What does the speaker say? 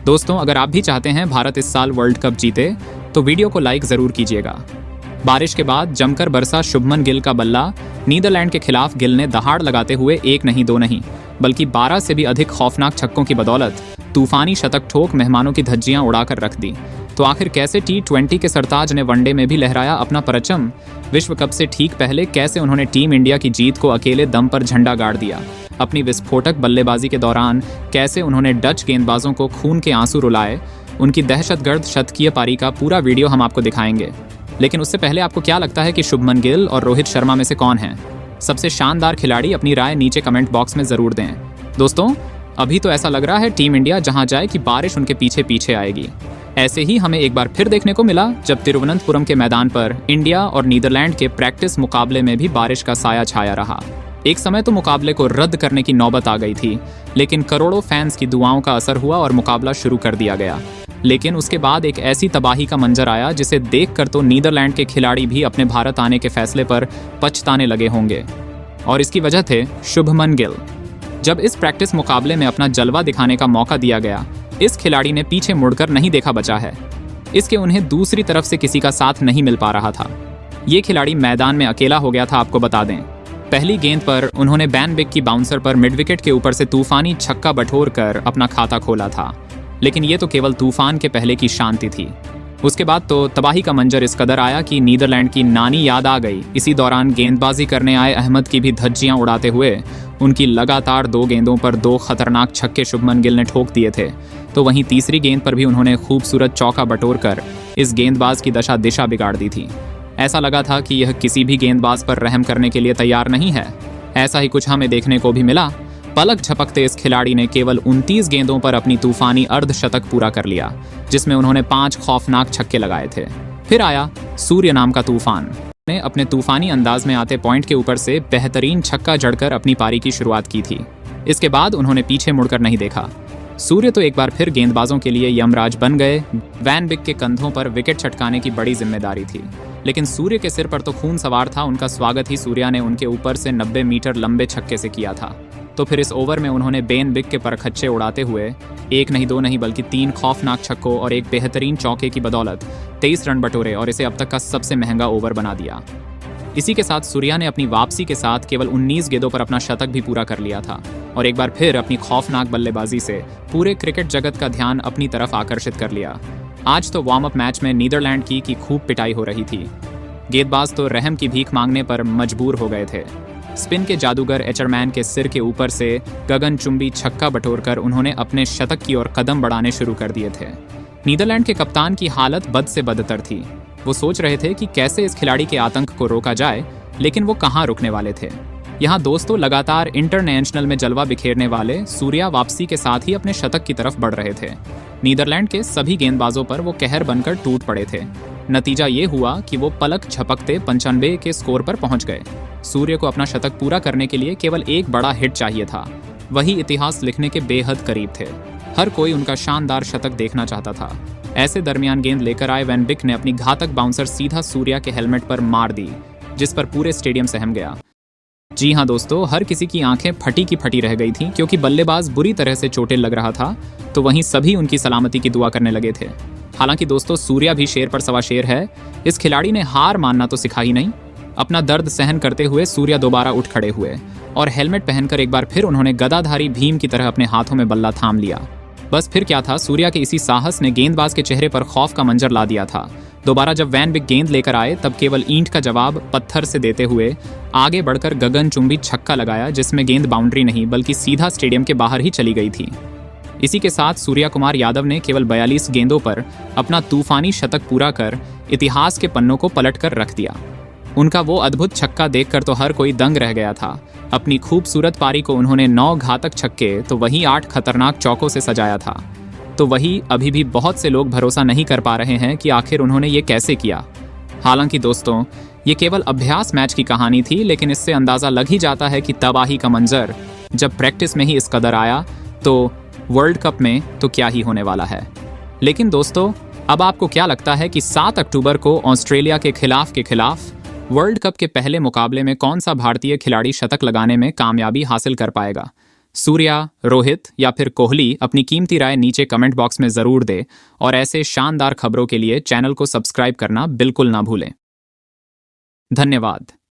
दोस्तों, अगर आप भी चाहते हैं भारत इस साल वर्ल्ड कप जीते तो वीडियो को लाइक जरूर कीजिएगा। बारिश के बाद जमकर बरसा शुभमन गिल का बल्ला। नीदरलैंड के खिलाफ गिल ने दहाड़ लगाते हुए एक नहीं दो नहीं बल्कि 12 से भी अधिक खौफनाक छक्कों की बदौलत तूफानी शतक ठोक मेहमानों की धज्जियां उड़ाकर रख दी। तो आखिर कैसे T20 के सरताज ने वनडे में भी लहराया अपना परचम? विश्व कप से ठीक पहले कैसे उन्होंने टीम इंडिया की जीत को अकेले दम पर झंडा गाड़ दिया? अपनी विस्फोटक बल्लेबाजी के दौरान कैसे उन्होंने डच गेंदबाजों को खून के आंसू रुलाए? उनकी दहशतगर्द शतकीय पारी का पूरा वीडियो हम आपको दिखाएंगे। लेकिन उससे पहले आपको क्या लगता है कि शुभमन गिल और रोहित शर्मा में से कौन है सबसे शानदार खिलाड़ी? अपनी राय नीचे कमेंट बॉक्स में जरूर दें। दोस्तों, अभी तो ऐसा लग रहा है टीम इंडिया जहां जाए कि बारिश उनके पीछे पीछे आएगी। ऐसे ही हमें एक बार फिर देखने को मिला जब तिरुवनंतपुरम के मैदान पर इंडिया और नीदरलैंड के प्रैक्टिस मुकाबले में भी बारिश का साया छाया रहा। एक समय तो मुकाबले को रद्द करने की नौबत आ गई थी, लेकिन करोड़ों फैंस की दुआओं का असर हुआ और मुकाबला शुरू कर दिया गया। लेकिन उसके बाद एक ऐसी तबाही का मंजर आया जिसे देखकर तो नीदरलैंड के खिलाड़ी भी अपने भारत आने के फैसले पर पछताने लगे होंगे। और इसकी वजह थे शुभमन गिल। जब इस प्रैक्टिस मुकाबले में अपना जलवा दिखाने का मौका दिया गया, इस खिलाड़ी ने पीछे मुड़कर नहीं देखा बचा है। इसके उन्हें दूसरी तरफ से किसी का साथ नहीं मिल पा रहा था। ये खिलाड़ी मैदान में अकेला हो गया था। आपको बता दें, पहली गेंद पर उन्होंने बैन बिग की बाउंसर पर मिड विकेट के ऊपर से तूफानी छक्का बटोर कर अपना खाता खोला था। लेकिन ये तो केवल तूफान के पहले की शांति थी। उसके बाद तो तबाही का मंजर इस कदर आया कि नीदरलैंड की नानी याद आ गई। इसी दौरान गेंदबाजी करने आए अहमद की भी धज्जियां उड़ाते हुए उनकी लगातार 2 गेंदों पर 2 खतरनाक छक्के शुभमन गिल ने ठोक दिए थे। तो वहीं तीसरी गेंद पर भी उन्होंने खूबसूरत चौका बटोर कर इस गेंदबाज की दशा दिशा बिगाड़ दी थी। ऐसा लगा था कि यह किसी भी गेंदबाज पर रहम करने के लिए तैयार नहीं है। ऐसा ही कुछ हमें देखने को भी मिला। पलक झपकते इस खिलाड़ी ने केवल 29 गेंदों पर अपनी तूफानी अर्धशतक पूरा कर लिया, जिसमें उन्होंने 5 खौफनाक छक्के लगाए थे। फिर आया सूर्य नाम का तूफान ने अपने तूफानी अंदाज में आते पॉइंट के ऊपर से बेहतरीन छक्का जड़कर अपनी पारी की शुरुआत की थी। इसके बाद उन्होंने पीछे मुड़कर नहीं देखा। सूर्य तो एक बार फिर गेंदबाजों के लिए यमराज बन गए। वैन बिग के कंधों पर विकेट छटकाने की बड़ी जिम्मेदारी थी, लेकिन सूर्य के सिर पर तो खून सवार था। उनका स्वागत ही सूर्या ने उनके ऊपर से 90 मीटर लंबे छक्के से किया था। तो फिर इस ओवर में उन्होंने बेन बिग के परखच्चे उड़ाते हुए एक नहीं दो नहीं बल्कि 3 खौफनाक छक्कों और एक बेहतरीन चौके की बदौलत 23 रन बटोरे और इसे अब तक का सबसे महंगा ओवर बना दिया। इसी के साथ सूर्या ने अपनी वापसी के साथ केवल 19 गेंदों पर अपना शतक भी पूरा कर लिया था और एक बार फिर अपनी खौफनाक बल्लेबाजी से पूरे क्रिकेट जगत का ध्यान अपनी तरफ आकर्षित कर लिया। आज तो वार्म अप मैच में नीदरलैंड की खूब पिटाई हो रही थी। गेंदबाज तो रहम की भीख मांगने पर मजबूर हो गए थे। स्पिन के जादूगर एचरमैन के सिर के ऊपर से गगनचुंबी छक्का बटोरकर उन्होंने अपने शतक की ओर कदम बढ़ाने शुरू कर दिए थे। नीदरलैंड के कप्तान की हालत बद से बदतर थी। वो सोच रहे थे कि कैसे इस खिलाड़ी के आतंक को रोका जाए, लेकिन वो कहाँ रुकने वाले थे। यहाँ दोस्तों लगातार इंटरनेशनल में जलवा बिखेरने वाले सूर्या वापसी के साथ ही अपने शतक की तरफ बढ़ रहे थे। नीदरलैंड के सभी गेंदबाजों पर वो कहर बनकर टूट पड़े थे। नतीजा ये हुआ कि वो पलक झपकते 95 के स्कोर पर पहुंच गए। सूर्य को अपना शतक पूरा करने के लिए केवल एक बड़ा हिट चाहिए था। वही इतिहास लिखने के बेहद करीब थे। हर कोई उनका शानदार शतक देखना चाहता था। ऐसे दरमियान गेंद लेकर आए वैन बिग ने अपनी घातक बाउंसर सीधा सूर्या के हेलमेट पर मार दी, जिस पर पूरे स्टेडियम सहम गया। जी हाँ दोस्तों, हर किसी की आंखें फटी की फटी रह गई थीं क्योंकि बल्लेबाज बुरी तरह से चोटिल लग रहा था। तो वहीं सभी उनकी सलामती की दुआ करने लगे थे। हालांकि दोस्तों, सूर्या भी शेर पर सवा शेर है। इस खिलाड़ी ने हार मानना तो सिखा ही नहीं। अपना दर्द सहन करते हुए सूर्या दोबारा उठ खड़े हुए और हेलमेट पहनकर एक बार फिर उन्होंने गदाधारी भीम की तरह अपने हाथों में बल्ला थाम लिया। बस फिर क्या था, सूर्या के इसी साहस ने गेंदबाज के चेहरे पर खौफ का मंजर ला दिया था। दोबारा जब वैन बिग गेंद लेकर आए तब केवल ईंट का जवाब पत्थर से देते हुए आगे बढ़कर गगनचुंबी छक्का लगाया, जिसमें गेंद बाउंड्री नहीं बल्कि सीधा स्टेडियम के बाहर ही चली गई थी। इसी के साथ सूर्या कुमार यादव ने केवल 42 गेंदों पर अपना तूफानी शतक पूरा कर इतिहास के पन्नों को पलट कर रख दिया। उनका वो अद्भुत छक्का देखकर तो हर कोई दंग रह गया था। अपनी खूबसूरत पारी को उन्होंने 9 घातक छक्के तो वहीं 8 खतरनाक चौकों से सजाया था। तो वही अभी भी बहुत से लोग भरोसा नहीं कर पा रहे हैं कि आखिर उन्होंने ये कैसे किया। हालांकि दोस्तों, ये केवल अभ्यास मैच की कहानी थी, लेकिन इससे अंदाज़ा लग ही जाता है कि तबाही का मंजर जब प्रैक्टिस में ही इस कदर आया तो वर्ल्ड कप में तो क्या ही होने वाला है। लेकिन दोस्तों, अब आपको क्या लगता है कि 7 अक्टूबर को ऑस्ट्रेलिया के खिलाफ वर्ल्ड कप के पहले मुकाबले में कौन सा भारतीय खिलाड़ी शतक लगाने में कामयाबी हासिल कर पाएगा? सूर्या, रोहित या फिर कोहली अपनी कीमती राय नीचे कमेंट बॉक्स में ज़रूर दे और ऐसे शानदार खबरों के लिए चैनल को सब्सक्राइब करना बिल्कुल ना भूलें। धन्यवाद।